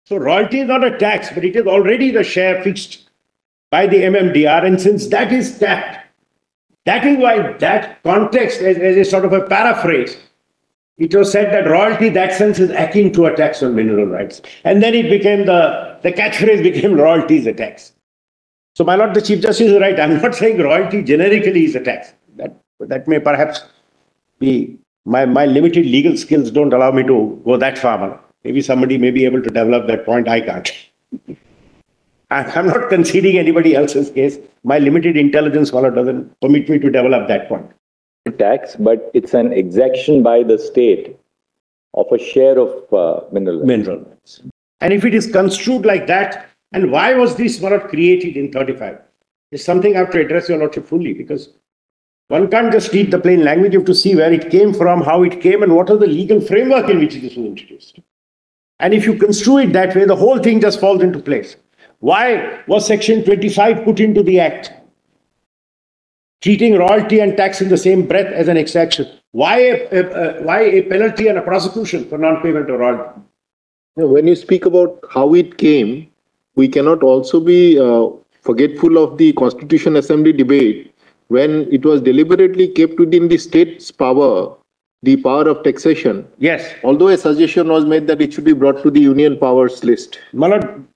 So royalty is not a tax, but it is already the share fixed by the MMDR. And since that is tapped, that is why that context, as a sort of a paraphrase, it was said that royalty, in that sense, is akin to a tax on mineral rights. And then it became the catchphrase became royalty is a tax. So my Lord, the Chief Justice is right. I'm not saying royalty generically is a tax. That may perhaps be, my limited legal skills don't allow me to go that far, my Lord. Maybe somebody may be able to develop that point. I can't. I'm not conceding anybody else's case. My limited intelligence, my Lord, doesn't permit me to develop that point. Tax, but it's an exaction by the state of a share of mineral rights. And if it is construed like that, and why was this not created in 35? It's something I have to address, Your Lordship, fully, because one can't just read the plain language. You have to see where it came from, how it came, and what are the legal framework in which this was introduced. And if you construe it that way, the whole thing just falls into place. Why was Section 25 put into the Act? Treating royalty and tax in the same breath as an exaction. Why a penalty and a prosecution for non-payment of royalty? When you speak about how it came, we cannot also be forgetful of the Constitution Assembly debate when it was deliberately kept within the state's power, the power of taxation. Yes. Although a suggestion was made that it should be brought to the union powers list. My Lord,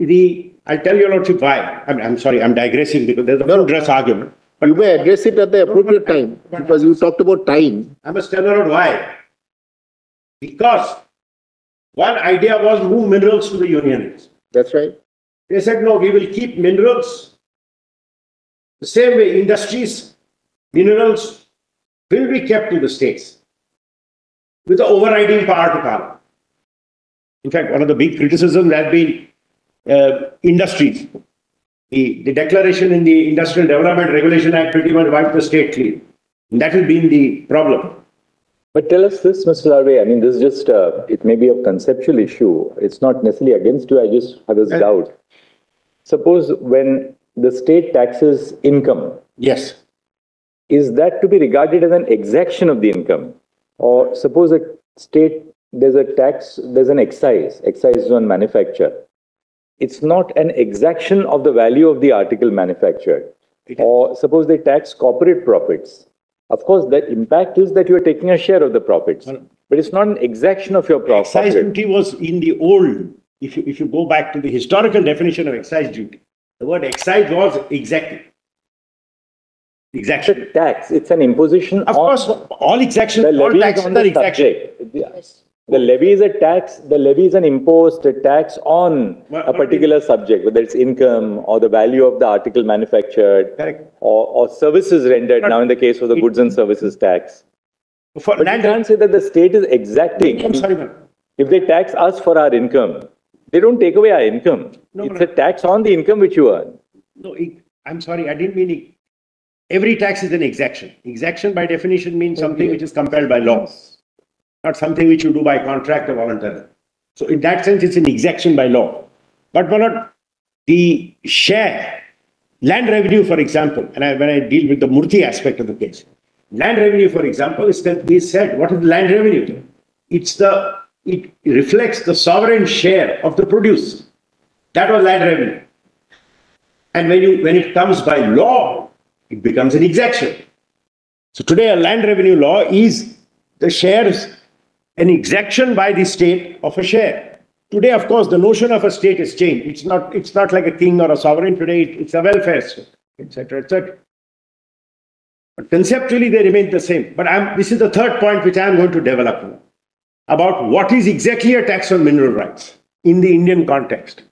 I'll tell Your Lordship why. I'm sorry, I'm digressing because there's a full dress argument. But you may address it at the appropriate time, because you talked about time. I must tell you why. Because one idea was move minerals to the unions. That's right. They said, no, we will keep minerals the same way industries, minerals will be kept to the states with the overriding power to power. In fact, one of the big criticisms has been industries. The declaration in the Industrial Development Regulation Act pretty much wiped the state clean. And that has been the problem. But tell us this, Mr. Salve. I mean, this is just, it may be a conceptual issue. It's not necessarily against you. I just have this doubt. Suppose when the state taxes income. Yes. Is that to be regarded as an exaction of the income? Or suppose a state, there's a tax, there's an excise on manufacture. It's not an exaction of the value of the article manufactured. Or suppose they tax corporate profits. Of course, the impact is that you are taking a share of the profits. But it's not an exaction of your profit. Excise duty was in the old, if you go back to the historical definition of excise duty, the word excise was exactly. Exaction. It's a tax. It's an imposition. Of course, all exactions, all taxes are exaction. The levy is a tax. The levy is an imposed tax on a particular subject, whether it's income or the value of the article manufactured, or services rendered. Now, in the case of the goods and services tax, but you can't say that the state is exacting. I'm sorry, ma'am. If they tax us for our income, they don't take away our income. No, it's a tax on the income which you earn. No, I'm sorry, I didn't mean it. Every tax is an exaction. Exaction by definition means something which is compelled by law, not something which you do by contract or voluntarily. So in that sense, it's an exaction by law. But not the share, land revenue, for example, and when I deal with the Murthy aspect of the case, land revenue, for example, is said, what is land revenue? It reflects the sovereign share of the produce. That was land revenue. And when it comes by law, it becomes an exaction. So today a land revenue law is the shares, an exaction by the state of a share. Today, of course, the notion of a state has changed. It's not like a king or a sovereign. Today it's a welfare state, etc., etc. But conceptually they remain the same. But this is the third point which I am going to develop now, about what is exactly a tax on mineral rights in the Indian context.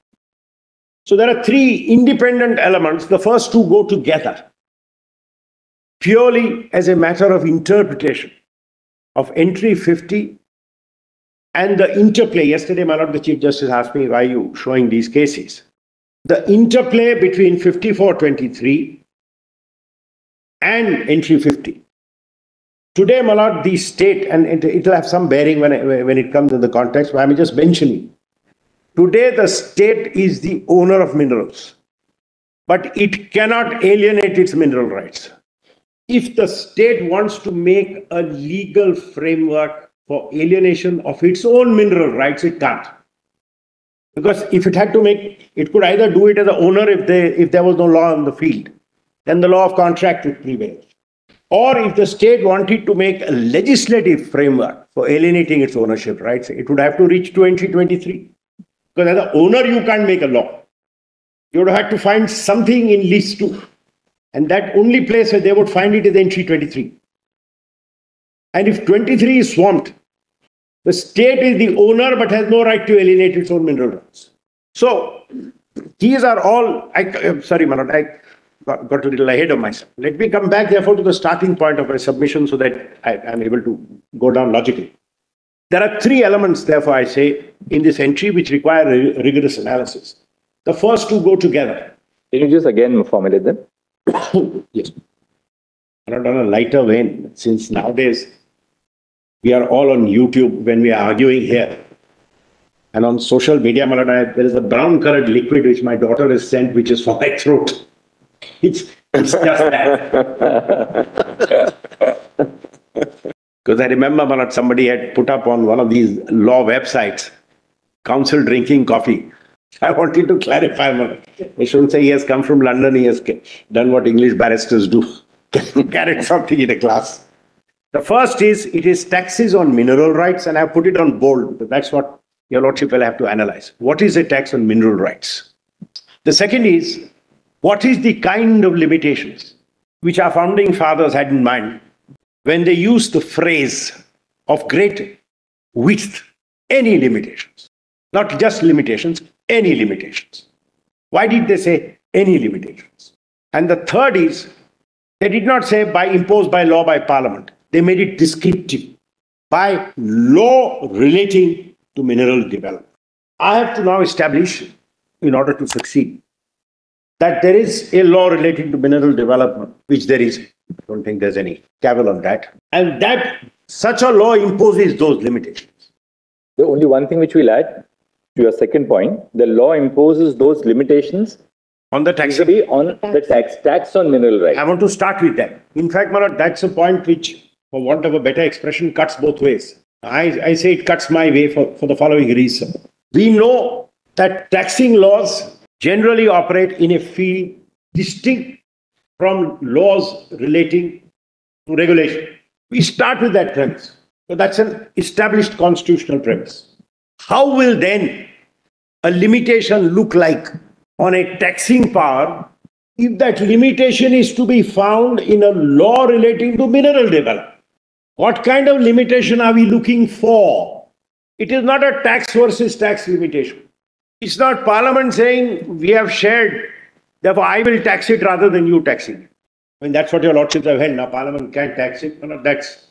So there are three independent elements. The first two go together purely as a matter of interpretation of entry 50 and the interplay. Yesterday, my Lord, the Chief Justice asked me, why are you showing these cases? The interplay between 5423 and entry 50. Today, my Lord, the state, and it will have some bearing when it comes in the context, but I'm just mentioning. Today, the state is the owner of minerals, but it cannot alienate its mineral rights. If the state wants to make a legal framework for alienation of its own mineral rights, it can't. Because if it had to make, it could either do it as an owner if there was no law on the field, then the law of contract would prevail. Or if the state wanted to make a legislative framework for alienating its ownership rights, it would have to reach to entry 23. Because as an owner, you can't make a law. You would have to find something in list 2. And that only place where they would find it is entry 23. And if 23 is swamped, the state is the owner but has no right to alienate its own mineral rights. So these are all, sorry Manoj, I got a little ahead of myself. Let me come back therefore to the starting point of my submission so that I'm able to go down logically. There are 3 elements, therefore I say, in this entry which require rigorous analysis. The first 2 go together. Can you just again formulate them? Yes. Not on a lighter vein, since nowadays we are all on YouTube when we are arguing here. And on social media, there is a brown colored liquid which my daughter has sent, which is for my throat. It's just that. Because I remember somebody had put up on one of these law websites, counsel drinking coffee. I wanted to clarify, they shouldn't say he has come from London, he has done what English barristers do, carried something in a class. The first is, it is taxes on mineral rights, and I put it on bold, because that's what your Lordship will have to analyze. What is a tax on mineral rights? The second is, what is the kind of limitations which our founding fathers had in mind when they used the phrase of great width, any limitations, not just limitations, any limitations. Why did they say any limitations? And the third is, they did not say imposed by law by parliament. They made it descriptive by law relating to mineral development. I have to now establish, in order to succeed, that there is a law relating to mineral development, which there is. I don't think there's any cavil on that. And that such a law imposes those limitations. The only one thing which we'll add to your second point, the law imposes those limitations on the tax. On the tax on mineral rights. I want to start with that. In fact, Manoj, that's a point which, for want of a better expression, cuts both ways. I say it cuts my way for the following reason. We know that taxing laws generally operate in a field distinct from laws relating to regulation. We start with that premise. So that's an established constitutional premise. How will then a limitation look like on a taxing power if that limitation is to be found in a law relating to mineral development? What kind of limitation are we looking for? It is not a tax versus tax limitation. It's not Parliament saying we have shared, therefore I will tax it rather than you taxing it. I mean, that's what your Lordships have held. Now Parliament can't tax it. No, that's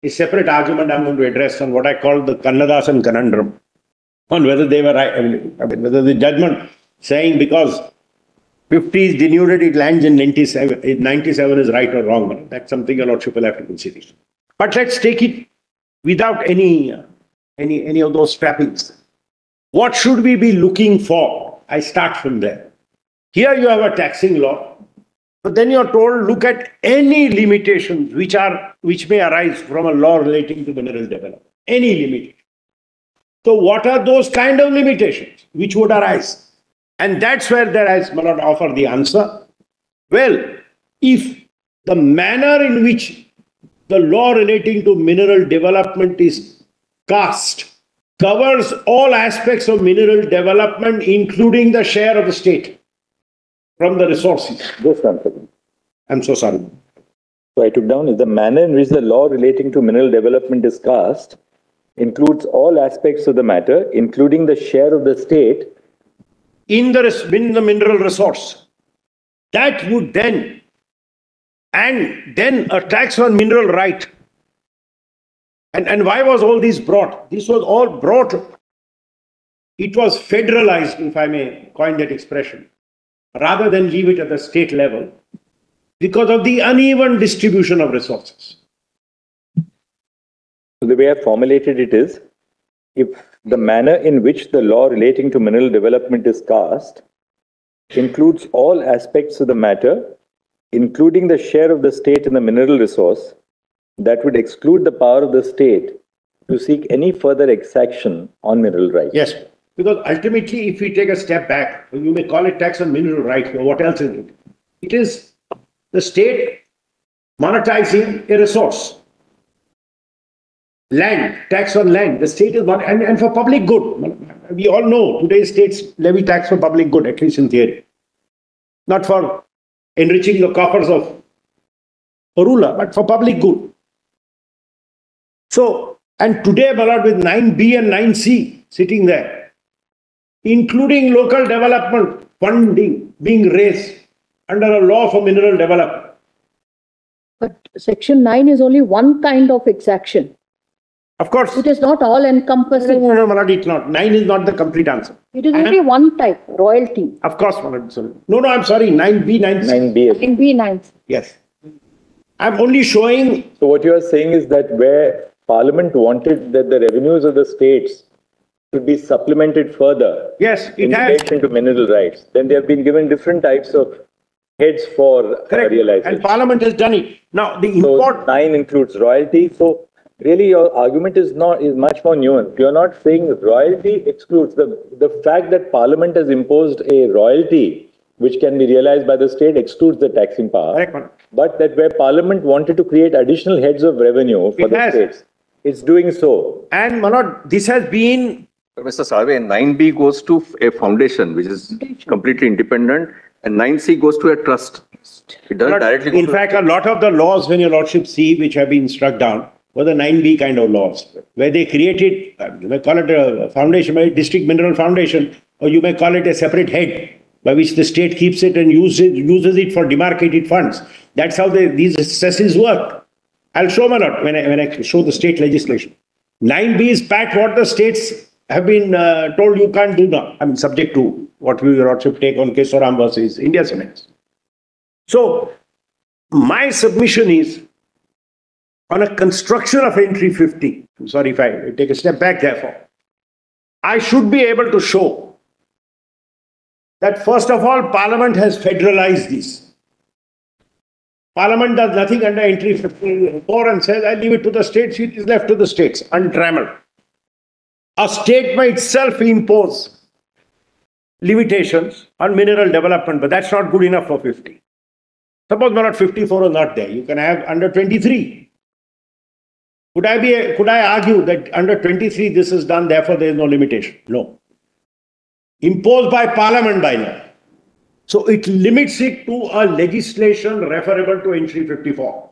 a separate argument I'm going to address on what I call the Kannadasan conundrum, on whether they were right, whether the judgment saying because 50 is denuded, it lands in 97 is right or wrong. That's something your Lordship will have to consider. But let's take it without any of those trappings. What should we be looking for? I start from there. Here you have a taxing law, but then you're told look at any limitations which may arise from a law relating to mineral development. Any limitation. So what are those kind of limitations which would arise? And that's where there has Manoj offered the answer. Well, if the manner in which the law relating to mineral development is cast covers all aspects of mineral development, including the share of the state from the resources. Just one second. I'm so sorry. So I took down is the manner in which the law relating to mineral development is cast includes all aspects of the matter, including the share of the state in the mineral resource. That would then, and then a tax on mineral right. And why was all this brought? This was all brought, it was federalized, if I may coin that expression, rather than leave it at the state level, because of the uneven distribution of resources. So the way I formulated it is, if the manner in which the law relating to mineral development is cast includes all aspects of the matter, including the share of the state in the mineral resource, that would exclude the power of the state to seek any further exaction on mineral rights. Yes. Because ultimately, if we take a step back, you may call it tax on mineral rights, but what else is it? It is the state monetizing a resource. Land, tax on land, the state is not, and for public good. We all know today's states levy tax for public good, at least in theory. Not for enriching the coffers of a ruler, but for public good. So, and today, Malad, with 9B and 9C sitting there, including local development funding being raised under a law for mineral development. But Section 9 is only one kind of exaction. Of course. It is not all encompassing. No, Malad, it's not. 9 is not the complete answer. It is only one type, royalty. Of course, Malad. Sorry. No, I'm sorry. 9B, 9C. 9B. 9B, 9C. Yes. I'm only showing. So what you are saying is that where Parliament wanted that the revenues of the states should be supplemented further, Yes, it in has. relation to mineral rights, then they have been given different types of heads for Correct. realization. And Parliament has done it. Now, the So import. 9 includes royalty. So really your argument is much more nuanced. You're not saying royalty excludes the fact that Parliament has imposed a royalty which can be realized by the state excludes the taxing power. Correct. But that where Parliament wanted to create additional heads of revenue for It the has. states, it's doing so. And Manoj, this has been. Mr. Salve, 9B goes to a foundation which is completely independent, and 9C goes to a trust. It doesn't directly go In to fact, a lot of the laws, when your lordship see, which have been struck down, were the 9B kind of laws, where they created, you may call it a foundation, a district mineral foundation, or you may call it a separate head, by which the state keeps it and uses it for demarcated funds. That's how these cesses work. I'll show Manoj when I show the state legislation. 9B is pat what the states have been told you can't do now. I mean, subject to what will your lordship take on Kesoram versus India Cements. So, my submission is on a construction of entry 50. I'm sorry if I take a step back, therefore. I should be able to show that, first of all, Parliament has federalized this. Parliament does nothing under entry 54 and says, I leave it to the states, it is left to the states, untrammeled. A state may itself impose limitations on mineral development, but that's not good enough for 50. Suppose not 54 or not there, you can have under 23. Could I argue that under 23 this is done, therefore there is no limitation? No. Imposed by Parliament by law. So it limits it to a legislation referable to entry 54.